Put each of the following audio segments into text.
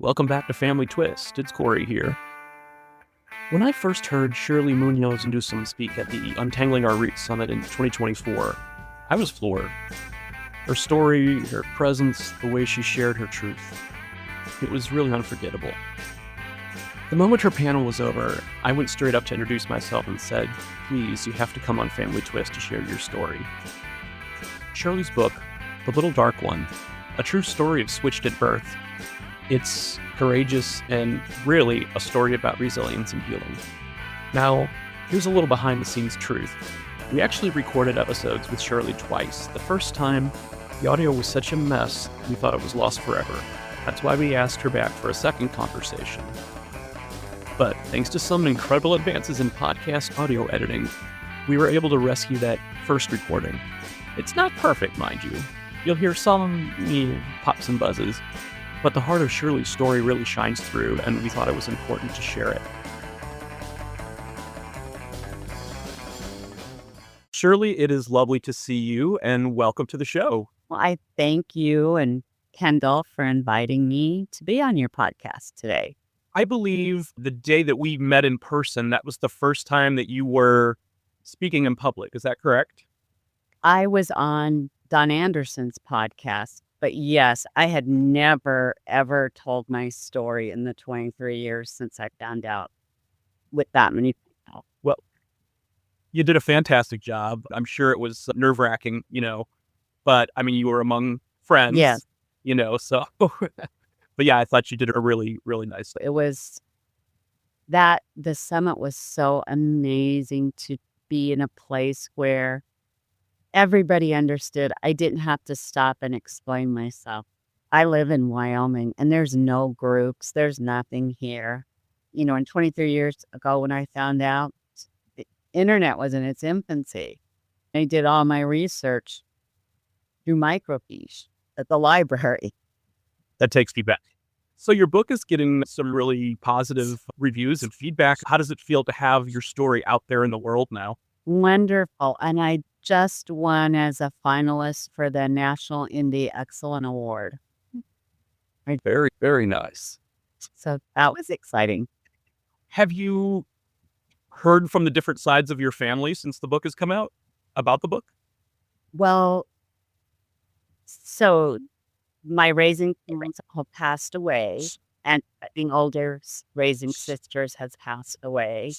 Welcome back to Family Twist. It's Corey here. When I first heard Shirley Munoz and Newsom speak at the Untangling Our Roots Summit in 2024, I was floored. Her story, her presence, the way she shared her truth. It was really unforgettable. The moment her panel was over, I went straight up to introduce myself and said, "Please, you have to come on Family Twist to share your story." Shirley's book, The Little Dark One, a true story of switched at birth. It's courageous and really a story about resilience and healing. Now, here's a little behind-the-scenes truth. We actually recorded episodes with Shirley twice. The first time, the audio was such a mess, we thought it was lost forever. That's why we asked her back for a second conversation. But thanks to some incredible advances in podcast audio editing, we were able to rescue that first recording. It's not perfect, mind you. You'll hear some pops and buzzes, but the heart of Shirley's story really shines through, and we thought it was important to share it. Shirley, it is lovely to see you, and welcome to the show. Well, I thank you and Kendall for inviting me to be on your podcast today. I believe the day that we met in person, that was the first time that you were speaking in public. Is that correct? I was on Don Anderson's podcast, but yes, I had never, ever told my story in the 23 years since I found out with that many people. Well, you did a fantastic job. I'm sure it was nerve-wracking, but I mean, you were among friends, Yes. So, but yeah, I thought you did a really, really nice thing. It was that the summit was so amazing to be in a place where everybody understood. I didn't have to stop and explain myself. I live in Wyoming and there's no groups. There's nothing here. And 23 years ago when I found out, the internet was in its infancy. I did all my research through microfiche at the library. That takes me back. So your book is getting some really positive reviews and feedback. How does it feel to have your story out there in the world now? Wonderful. And I just won as a finalist for the National Indie Excellent Award. Very, very nice. So that was exciting. Have you heard from the different sides of your family since the book has come out about the book? Well, so my raising parents have passed away, and being older raising sisters has passed away.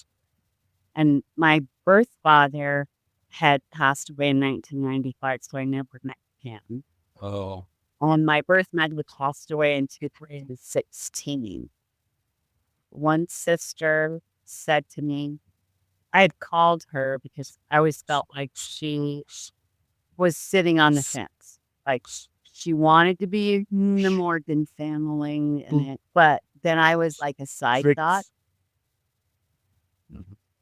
And my birth father had passed away in 1995, so I never met him. Oh. And my birth mother passed away in 2016. One sister said to me, I had called her because I always felt like she was sitting on the fence. Like she wanted to be in the Morgan family, but then I was like a side thought.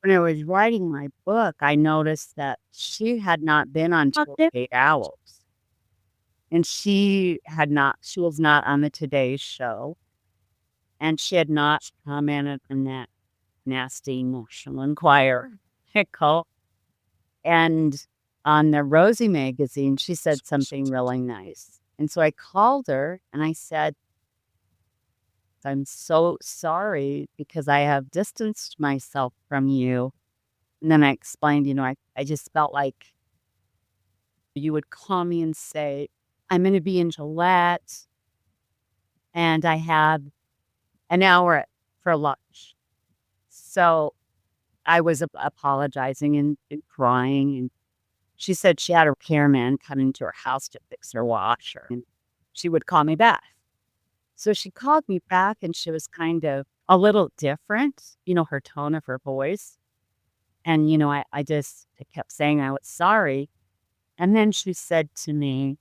When I was writing my book, I noticed that she had not been on 48 Hours. And she was not on the Today Show. And she had not commented on that nasty National Enquirer article. And on the Rosie magazine, she said something really nice. And so I called her and I said, I'm so sorry because I have distanced myself from you. And then I explained, I just felt like you would call me and say, I'm going to be in Gillette and I have an hour for lunch. So I was apologizing and crying. And she said she had a repairman come into her house to fix her washer and she would call me back. So she called me back and she was kind of a little different, her tone of her voice. And, I kept saying I was sorry. And then she said to me,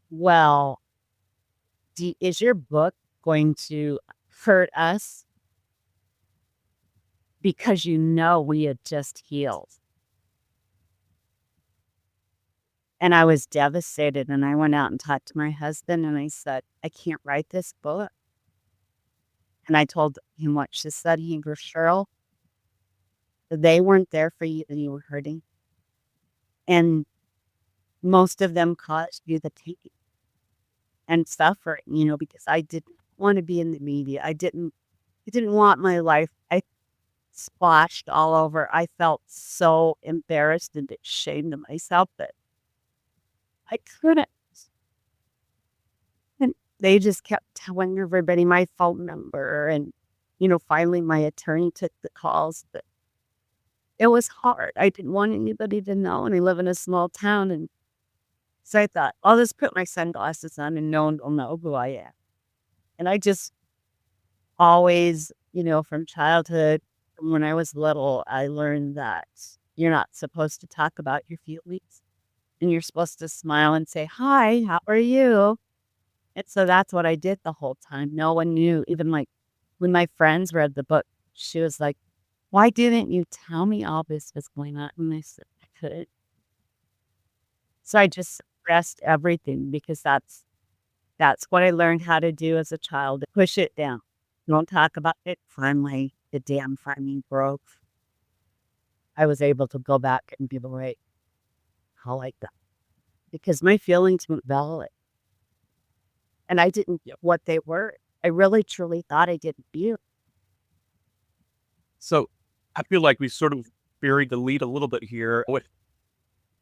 well, is your book going to hurt us? Because we had just healed. And I was devastated, and I went out and talked to my husband, and I said, I can't write this book. And I told him what she said. He goes, Cheryl, they weren't there for you, and you were hurting. And most of them caused you the pain. and suffering, because I didn't want to be in the media. I didn't want my life. I splashed all over. I felt so embarrassed and ashamed of myself that I couldn't. And they just kept telling everybody my phone number. And, finally my attorney took the calls. But it was hard. I didn't want anybody to know. And I live in a small town. And so I thought, I'll just put my sunglasses on and no one will know who I am. And I just always, from childhood, from when I was little, I learned that you're not supposed to talk about your feelings. And you're supposed to smile and say, "Hi, how are you?" And so that's what I did the whole time. No one knew. Even like when my friends read the book, she was like, "Why didn't you tell me all this was going on?" And I said, "I couldn't." So I just suppressed everything because that's what I learned how to do as a child. Push it down. Don't talk about it. Finally, the damn framing broke. I was able to go back and be like, "I like that," because my feelings weren't valid. And I didn't know what they were. I really truly thought I didn't feel. So I feel like we sort of buried the lead a little bit here with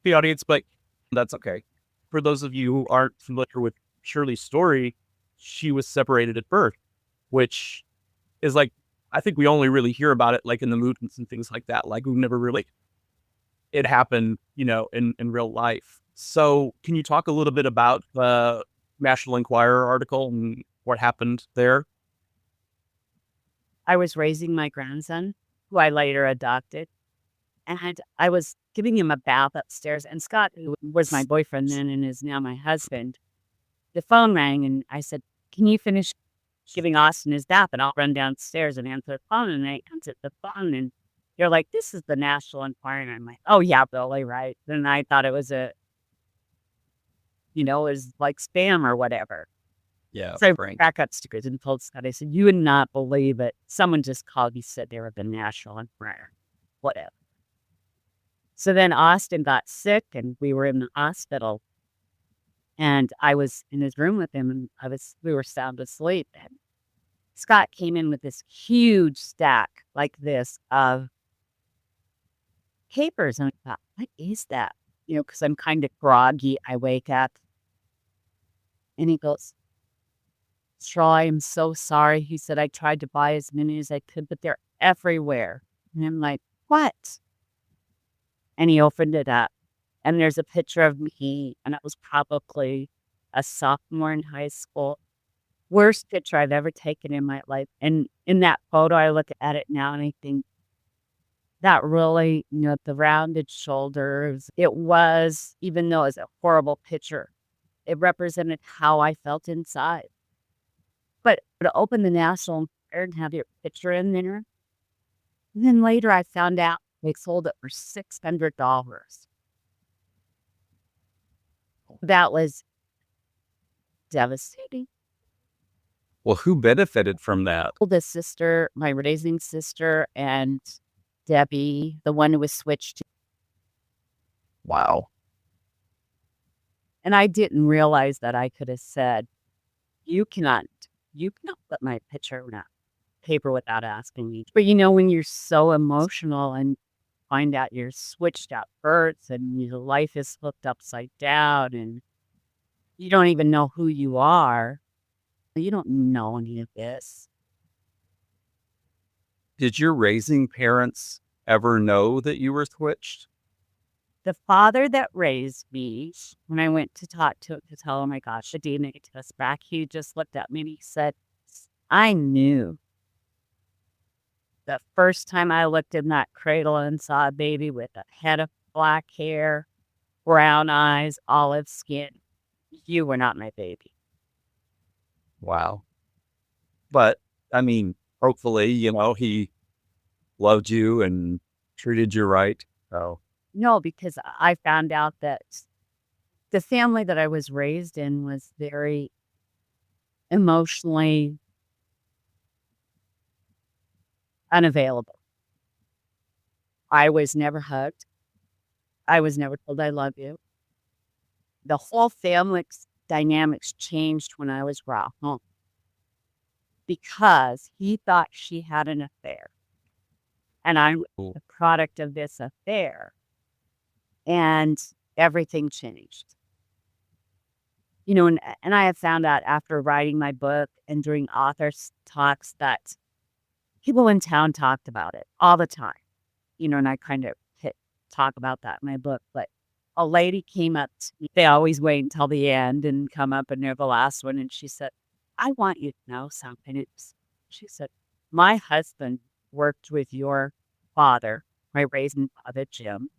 the audience, but that's okay. For those of you who aren't familiar with Shirley's story, she was separated at birth, which is like, I think we only really hear about it like in the movies and things like that. Like we've never really, it happened, in real life. So can you talk a little bit about the National Enquirer article and what happened there? I was raising my grandson, who I later adopted, and I was giving him a bath upstairs. And Scott, who was my boyfriend then and is now my husband, the phone rang and I said, "Can you finish giving Austin his bath and I'll run downstairs and answer the phone?" And I answered the phone and they're like, "This is the National Enquirer." And I'm like, "Oh yeah, Billy, right." And I thought it was it was like spam or whatever. Yeah, So I Frank. back upstairs and told Scott, I said, "You would not believe it. Someone just called. He said they were the National Enquirer." Whatever. So then Austin got sick and we were in the hospital. And I was in his room with him and we were sound asleep. And Scott came in with this huge stack like this of papers. And I thought, "What is that?" Because I'm kind of groggy. I wake up and he goes, "Troy, I'm so sorry." He said, "I tried to buy as many as I could, but they're everywhere." And I'm like, "What?" And he opened it up. And there's a picture of me, and I was probably a sophomore in high school. Worst picture I've ever taken in my life. And in that photo, I look at it now and I think that really, the rounded shoulders, it was, even though it was a horrible picture, it represented how I felt inside. But to open the National Enquirer and have your picture in there, and then later I found out they sold it for $600. That was devastating. Well, who benefited from that? Oldest sister, my raising sister, and Debbie, the one who was switched. Wow. And I didn't realize that I could have said, you cannot put my picture in a paper without asking me." But when you're so emotional and find out you're switched at birth and your life is flipped upside down and you don't even know who you are, you don't know any of this. Did your raising parents ever know that you were switched? The father that raised me, when I went to talk to him to tell him I got the DNA test back, he just looked at me and he said, "I knew the first time I looked in that cradle and saw a baby with a head of black hair, brown eyes, olive skin, you were not my baby." Wow. But I mean, hopefully, he loved you and treated you right. So No, because I found out that the family that I was raised in was very emotionally unavailable. I was never hugged. I was never told I love you. The whole family dynamics changed when I was brought home because he thought she had an affair. And I'm Cool. the product of this affair. And everything changed. And I have found out after writing my book and doing authors talks that people in town talked about it all the time. And I kind of talk about that in my book. But a lady came up to me. They always wait until the end and come up and they're the last one. And she said, I want you to know something. She said, my husband worked with your father, my raising father, Jim.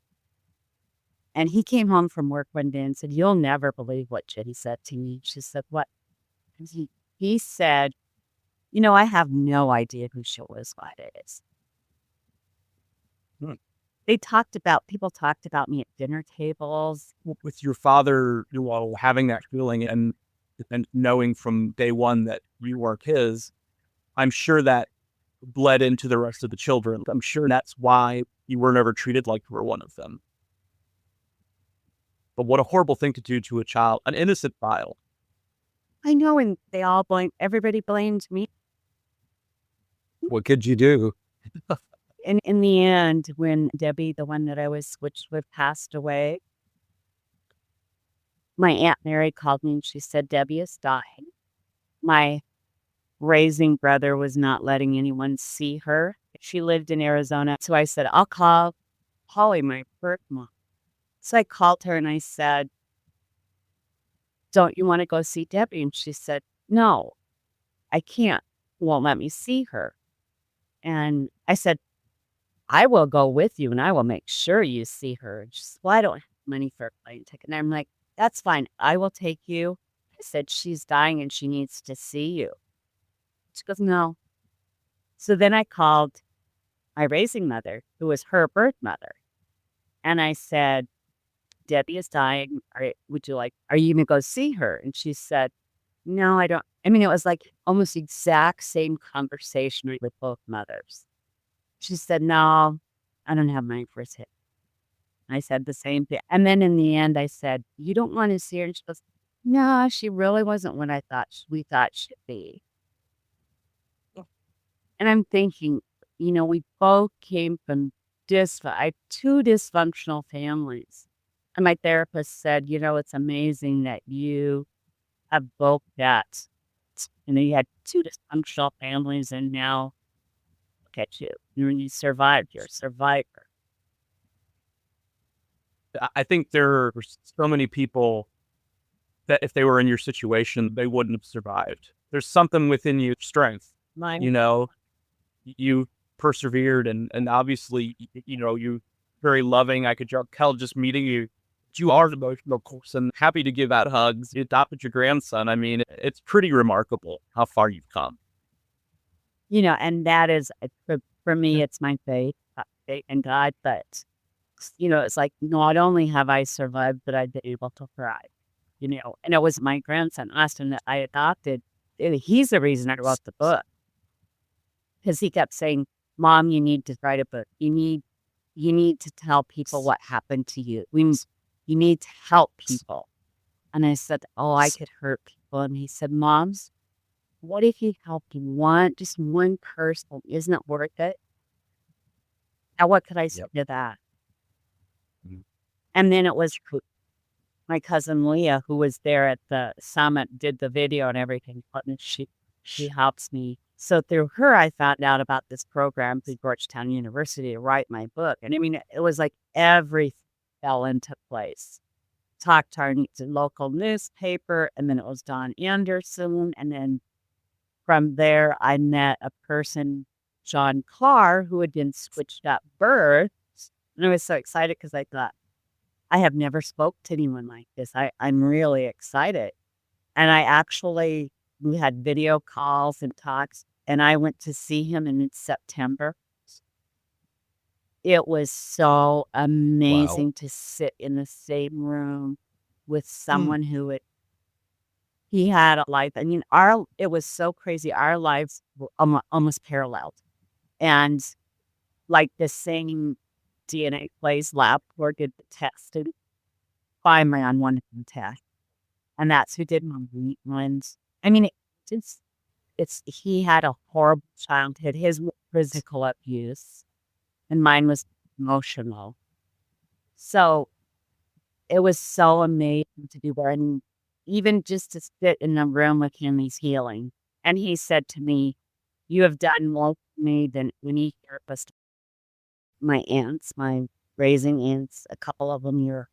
And he came home from work one day and said, you'll never believe what Jenny said to me. She said, what? And he said, I have no idea who Shola's father is. Hmm. People talked about me at dinner tables. With your father, having that feeling and knowing from day one that you weren't his, I'm sure that bled into the rest of the children. I'm sure that's why you were never treated like you were one of them. But what a horrible thing to do to a child, an innocent child. I know, and everybody blamed me. What could you do? And in the end, when Debbie, the one that I was switched with, passed away, my Aunt Mary called me and she said, Debbie is dying. My raising brother was not letting anyone see her. She lived in Arizona. So I said, I'll call Holly, my birth mom. So I called her and I said, don't you want to go see Debbie? And she said, no, I can't. Won't let me see her. And I said, I will go with you and I will make sure you see her. And she said, well, I don't have money for a plane ticket. And I'm like, that's fine. I will take you. I said, she's dying and she needs to see you. She goes, no. So then I called my raising mother, who was her birth mother. And I said, Debbie is dying. Are you going to go see her? And she said, no, I don't. I mean, it was like almost the exact same conversation with both mothers. She said, no, I don't have money for a ticket. I said the same thing. And then in the end, I said, you don't want to see her? And she goes, no, she really wasn't what we thought she'd be. And I'm thinking, we both came from I had two dysfunctional families. And my therapist said, it's amazing that you have both that. You had two dysfunctional families and now look at you. You survived. You're a survivor. I think there are so many people that if they were in your situation, they wouldn't have survived. There's something within you, strength. You persevered and obviously, you very loving. I could tell just meeting you. You are an emotional person, happy to give out hugs. You adopted your grandson. I mean, it's pretty remarkable how far you've come. And that is, for me, it's my faith in God. But, it's like, not only have I survived, but I've been able to thrive, and it was my grandson, Austin, that I adopted. He's the reason I wrote the book. Because he kept saying, Mom, you need to write a book. You need to tell people what happened to you. You need to help people. And I said, oh, I could hurt people. And he said, Mom, what if you helped just one person? Isn't it worth it? Now, what could I say to that? Mhm. And then it was my cousin Leah, who was there at the summit, did the video and everything. And she helps me. So through her, I found out about this program through Georgetown University to write my book. And I mean, it was like everything fell into place. Talked to our local newspaper, and then it was Don Anderson. And then from there, I met a person, John Carr, who had been switched at birth. And I was so excited because I thought, I have never spoke to anyone like this. I'm really excited. And we had video calls and talks, and I went to see him in September. It was so amazing to sit in the same room with someone he had a life. I mean, it was so crazy. Our lives were almost paralleled. And like the same DNA plays lab or did the test. And finally on one test, and that's who did my ones. I mean, he had a horrible childhood. His was physical abuse, and mine was emotional. So it was so amazing to be there, and even just to sit in a room with him, he's healing. And he said to me, "You have done more for me than any therapist." My aunts, my raising aunts, a couple of them, you're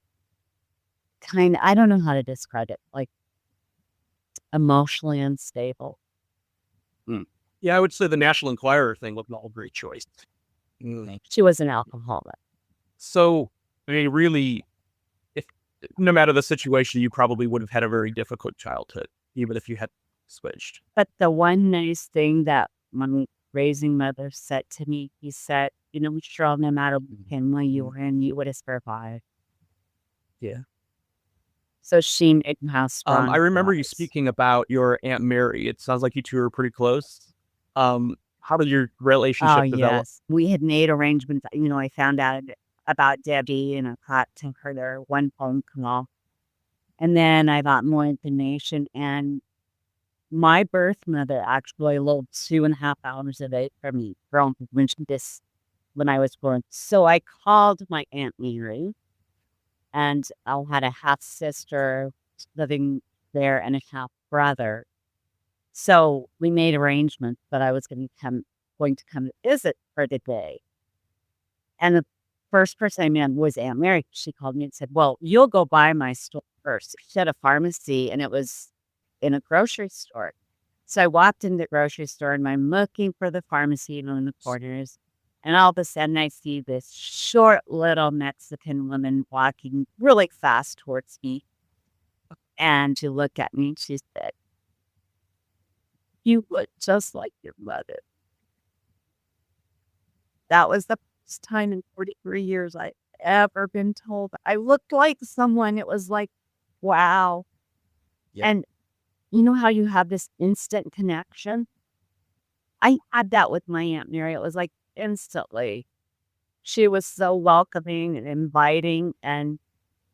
I don't know how to describe it, like emotionally unstable. Yeah, I would say the National Enquirer thing was not a great choice. She was an alcoholic. So, I mean, really, if no matter the situation, you probably would have had a very difficult childhood, even if you had switched. But the one nice thing that my raising mother said to me, he said, Cheryl, no matter what family you were in, you would have survived. Yeah. So she made me how strong I remember she you was. speaking about your Aunt Mary. It sounds like you two were pretty close. How did your relationship Oh, develop? yes. We had made arrangements. I found out about Debbie and I got to her there one phone call. And then I got more information. And my birth mother actually lived 2.5 hours away from me when I was born. So I called my Aunt Mary, and I had a half sister living there and a half brother. So we made arrangements that I was going to come visit for the day. And the first person I met was Aunt Mary. She called me and said, "Well, you'll go by my store first." She had a pharmacy, and it was in a grocery store. So I walked in the grocery store, and I'm looking for the pharmacy in the corners. And all of a sudden, I see this short little Mexican woman walking really fast towards me. And she looked at me and she said, "You look just like your mother." That was the first time in 43 years I've ever been told I looked like someone. It was like, wow. Yep. And you know how you have this instant connection? I had that with my Aunt Mary. It was like instantly. She was so welcoming and inviting, and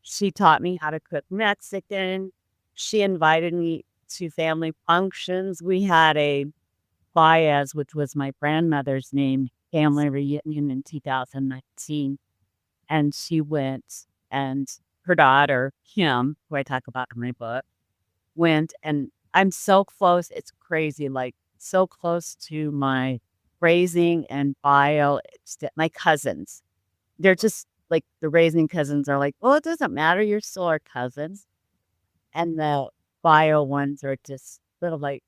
she taught me how to cook Mexican. She invited me to family functions. We had a Baez, which was my grandmother's name, family reunion in 2019. And she went, and her daughter, Kim, who I talk about in my book, went, and I'm so close. It's crazy, like so close to my raising and bio. My cousins. They're just like the raising cousins are like, "Well, it doesn't matter. You're still our cousins." And the bio ones are just little like,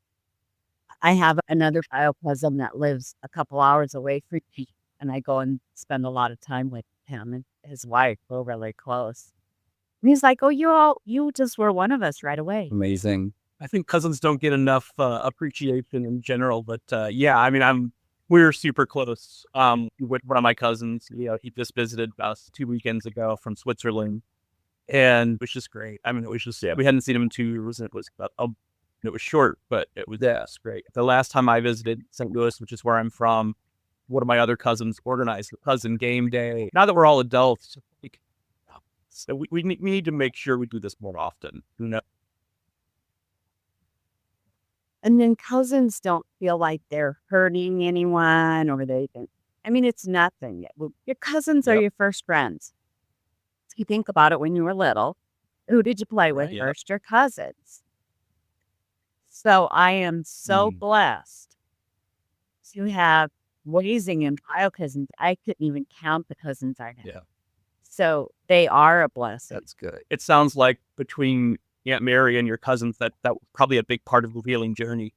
I have another bio cousin that lives a couple hours away from me, and I go and spend a lot of time with him and his wife. We're really close. And he's like, "Oh, you just were one of us right away." Amazing. I think cousins don't get enough appreciation in general, but yeah, I mean, we're super close. With one of my cousins, he just visited us 2 weekends ago from Switzerland, and it was just great. I mean, it was just we hadn't seen him in 2 years, and it was it was short, but it was great. The last time I visited St. Louis, which is where I'm from, one of my other cousins organized a cousin game day. Now that we're all adults, so we need to make sure we do this more often. And then cousins don't feel like they're hurting anyone or I mean, it's nothing. Your cousins are Yep. your first friends. So you think about it when you were little. Who did you play with Right, yep. first? Your cousins. So I am so blessed to have raising and bio cousins. I couldn't even count the cousins I have. Yeah. So they are a blessing. That's good. It sounds like between Aunt Mary and your cousins that was probably a big part of the healing journey.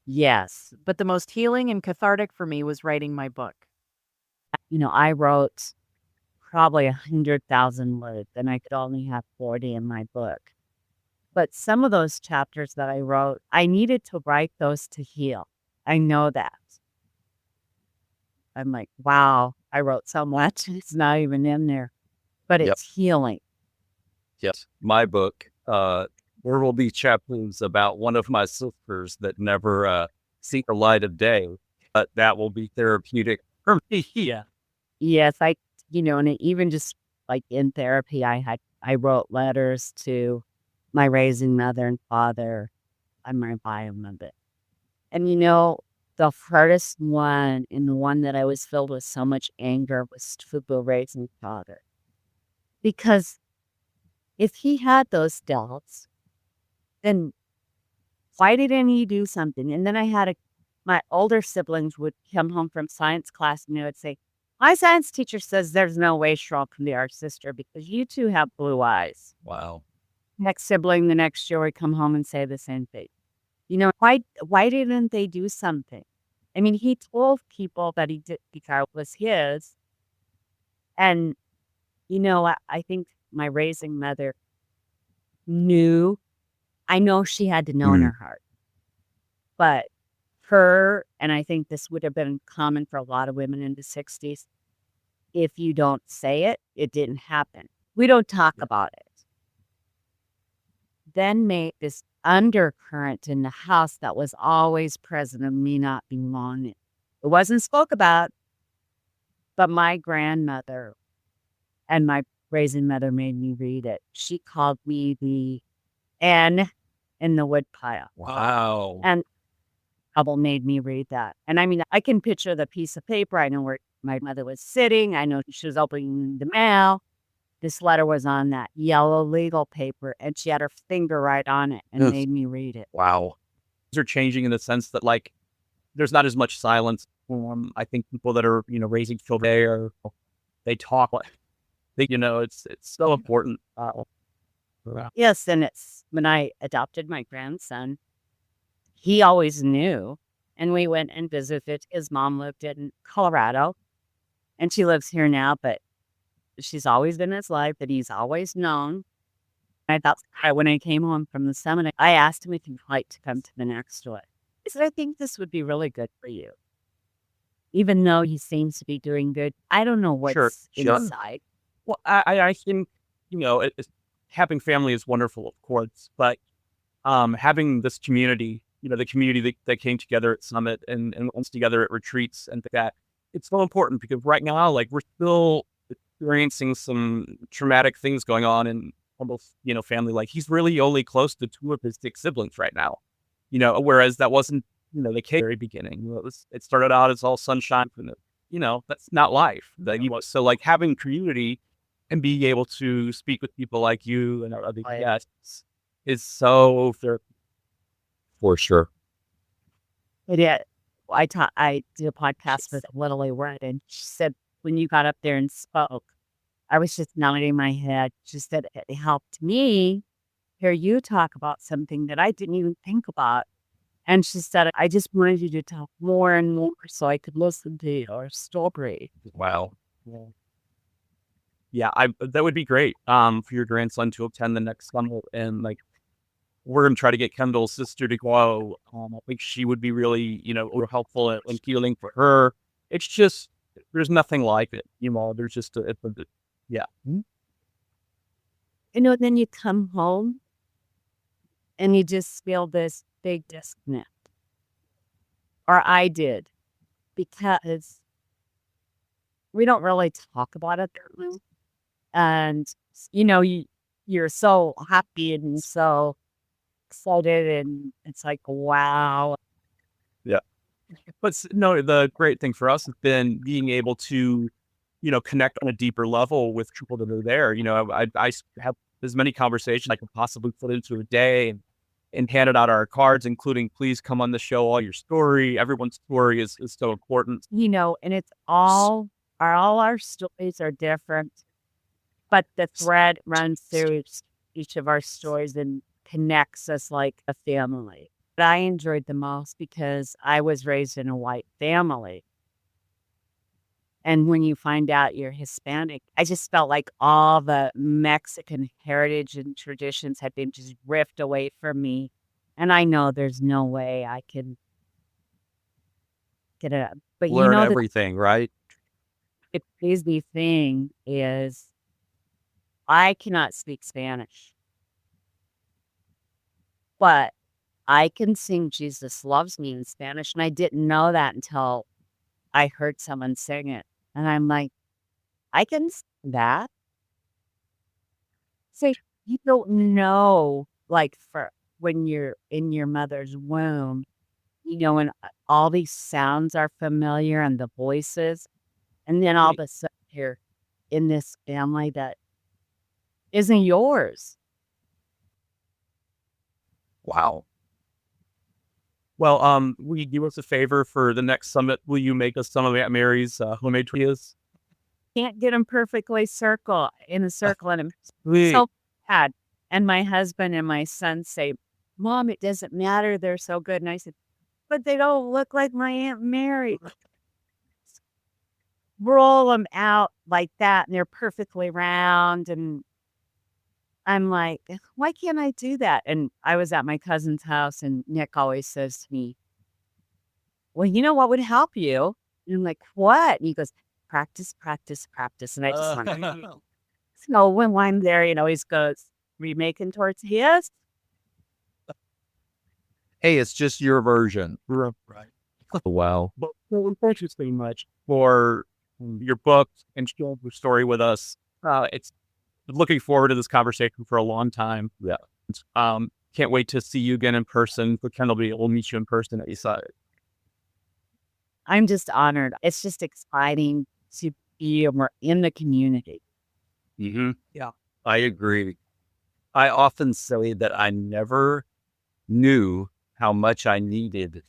Yes. But the most healing and cathartic for me was writing my book. I wrote probably 100,000 words, and I could only have 40 in my book. But some of those chapters that I wrote, I needed to write those to heal. I know that. I'm like, wow, I wrote so much. It's not even in there, but Yep. it's healing. Yes. My book, there will be chapters about one of my sisters that never see the light of day, but that will be therapeutic for me. Yeah. Yes, and even just like in therapy, I wrote letters to my raising mother and father and my bio mother. And the hardest one and the one that I was filled with so much anger was Fubu raising father. Because if he had those doubts, then why didn't he do something? And then I had my older siblings would come home from science class and they would say, my science teacher says there's no way Cheryl can be our sister because you two have blue eyes. Wow. Next sibling the next year would come home and say the same thing. Why didn't they do something? I mean, he told people that he did because it was his. And, I think my raising mother knew. I know she had to know in her heart. But her, and I think this would have been common for a lot of women in the 60s, if you don't say it, it didn't happen. We don't talk about it. Then made this undercurrent in the house that was always present of me not belonging. It wasn't spoke about, but my grandmother and my raising mother made me read it. She called me the N in the woodpile. Wow. And Hubble made me read that. And I mean, I can picture the piece of paper. I know where my mother was sitting. I know she was opening the mail. This letter was on that yellow legal paper, and she had her finger right on it and made me read it. Wow. Things are changing in the sense that, like, there's not as much silence. I think people that are, raising children, they talk like, it's so important. Yes, and it's when I adopted my grandson, he always knew. And we went and visited. His mom lived in Colorado, and she lives here now, but she's always been in his life that he's always known. I thought when I came home from the seminar, I asked him if he'd like to come to the next one. I said, I think this would be really good for you. Even though he seems to be doing good, I don't know what's inside. Well, I think, having family is wonderful, of course, but having this community, the community that came together at Summit and once together at retreats and that, it's so important because right now, like, we're still experiencing some traumatic things going on in almost, family. Like, he's really only close to 2 of his 6 siblings right now, whereas that wasn't, the case at the very beginning. It started out as all sunshine, that's not life. So, like, having community and being able to speak with people like you and our other guests is so for sure. It is. I did a podcast with Lily Word, and she said, when you got up there and spoke, I was just nodding my head. She said, it helped me hear you talk about something that I didn't even think about. And she said, I just wanted you to talk more and more so I could listen to your story. Wow. Yeah, that would be great for your grandson to attend the next summit. And, like, we're going to try to get Kendall's sister to go. I think she would be really, helpful and healing for her. It's just, there's nothing like it. There's just, yeah. Then you come home and you just feel this big disconnect. Or I did, because we don't really talk about it. And, you're so happy and so excited, and it's like, wow. Yeah. But no, the great thing for us has been being able to, connect on a deeper level with people that are there. I have as many conversations I could possibly put into a day and handed out our cards, including, please come on the show, all your story. Everyone's story is so important. And it's all our stories are different, but the thread runs through each of our stories and connects us like a family. But I enjoyed the most because I was raised in a white family. And when you find out you're Hispanic, I just felt like all the Mexican heritage and traditions had been just ripped away from me. And I know there's no way I can get it up. But learn everything, right? The crazy thing is I cannot speak Spanish. But I can sing Jesus Loves Me in Spanish. And I didn't know that until I heard someone sing it. And I'm like, I can sing that. So you don't know like for when you're in your mother's womb, and all these sounds are familiar and the voices, and then all of a sudden you're in this family that isn't yours. Wow. Well, will you do us a favor for the next summit? Will you make us some of Aunt Mary's homemade tortillas? Can't get them perfectly in a circle, and I'm Sweet. so sad. And my husband and my son say, "Mom, it doesn't matter. They're so good." And I said, "But they don't look like my Aunt Mary." Roll them out like that, and they're perfectly round. And I'm like, why can't I do that? And I was at my cousin's house, and Nick always says to me, "Well, you know what would help you?" And I'm like, "What?" And he goes, "Practice, practice, practice." And I just went, so when I'm there, he goes, "We making tortillas?" Hey, it's just your version. Right. Wow. But thank you so much for your book and sharing your story with us. It's looking forward to this conversation for a long time. Yeah. Can't wait to see you again in person. For Kendall, we'll meet you in person at Eastside. I'm just honored. It's just exciting to be in the community. Mm-hmm. Yeah. I agree. I often say that I never knew how much I needed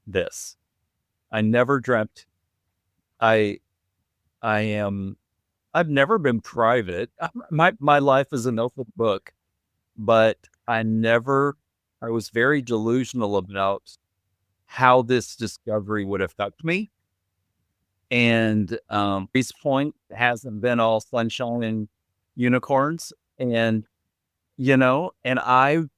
this. I never dreamt. I've never been private. My life is an open book, but I was very delusional about how this discovery would affect me. And this point hasn't been all sunshine and unicorns. And, and I'm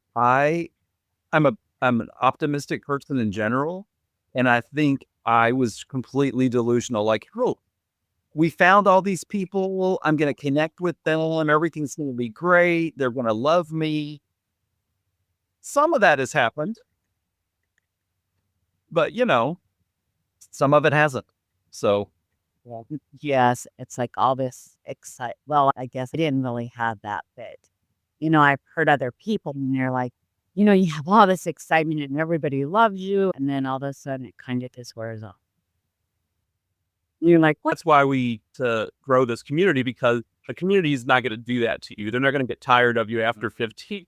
an optimistic person in general. And I think I was completely delusional. Like, oh, we found all these people. I'm going to connect with them. Everything's going to be great. They're going to love me. Some of that has happened. But, some of it hasn't. So, Yes, it's like all this well, I guess I didn't really have that, but I've heard other people and they're like, you have all this excitement and everybody loves you, and then all of a sudden it kind of just wears off. You're like, what? That's why we to grow this community, because the community is not going to do that to you. They're not going to get tired of you after 15.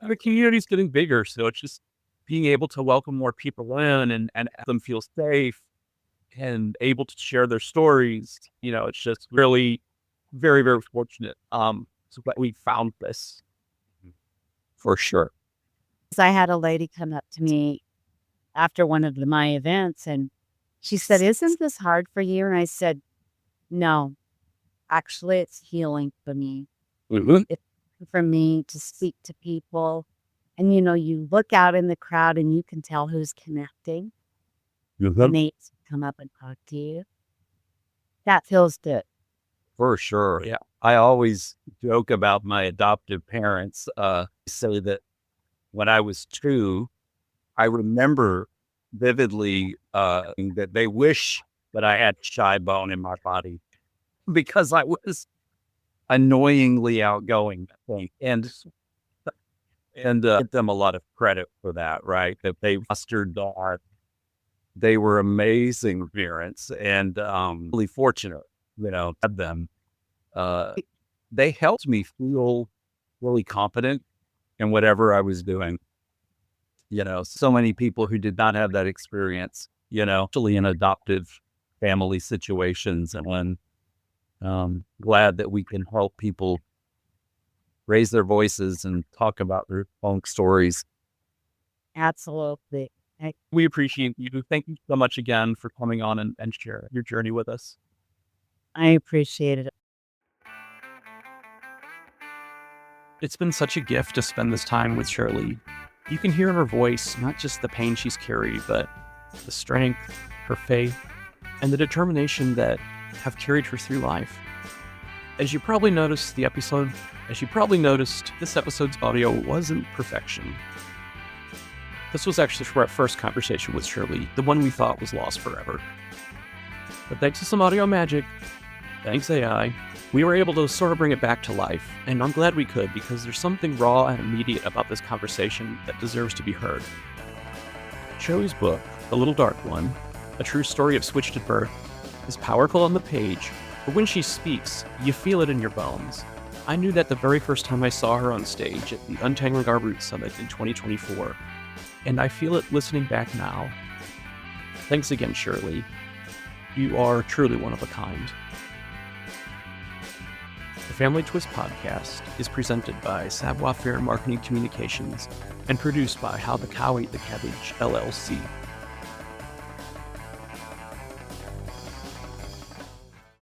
The community's getting bigger, so it's just being able to welcome more people in and have them feel safe and able to share their stories. It's just really very, very fortunate. So that we found this. for sure. I had a lady come up to me after one of my events, and she said, "Isn't this hard for you?" And I said, "No, actually, it's healing for me. Mm-hmm. It's for me to speak to people. And, you look out in the crowd and you can tell who's connecting. And they come up and talk to you. That feels good." For sure. Yeah. I always joke about my adoptive parents. Say that when I was 2, I remember vividly that they wish that I had shy bone in my body because I was annoyingly outgoing, I think. And give them a lot of credit for that, right? That they fostered that. They were amazing parents and really fortunate, had them. They helped me feel really competent in whatever I was doing. So many people who did not have that experience, actually in adoptive family situations. And when glad that we can help people raise their voices and talk about their own stories. Absolutely. We appreciate you. Thank you so much again for coming on and share your journey with us. I appreciate it. It's been such a gift to spend this time with Shirley. You can hear in her voice not just the pain she's carried, but the strength, her faith, and the determination that have carried her through life. As you probably noticed, this episode's audio wasn't perfection. This was actually our first conversation with Shirley, the one we thought was lost forever. But thanks to some audio magic, thanks AI, We were able to sort of bring it back to life, and I'm glad we could because there's something raw and immediate about this conversation that deserves to be heard. Joey's book, The Little Dark One, a true story of switched at birth, is powerful on the page, but when she speaks, you feel it in your bones. I knew that the very first time I saw her on stage at the Untangling Our Roots Summit in 2024, and I feel it listening back now. Thanks again, Shirley. You are truly one of a kind. The Family Twist podcast is presented by Savoir Faire Marketing Communications and produced by How the Cow Ate the Cabbage, LLC.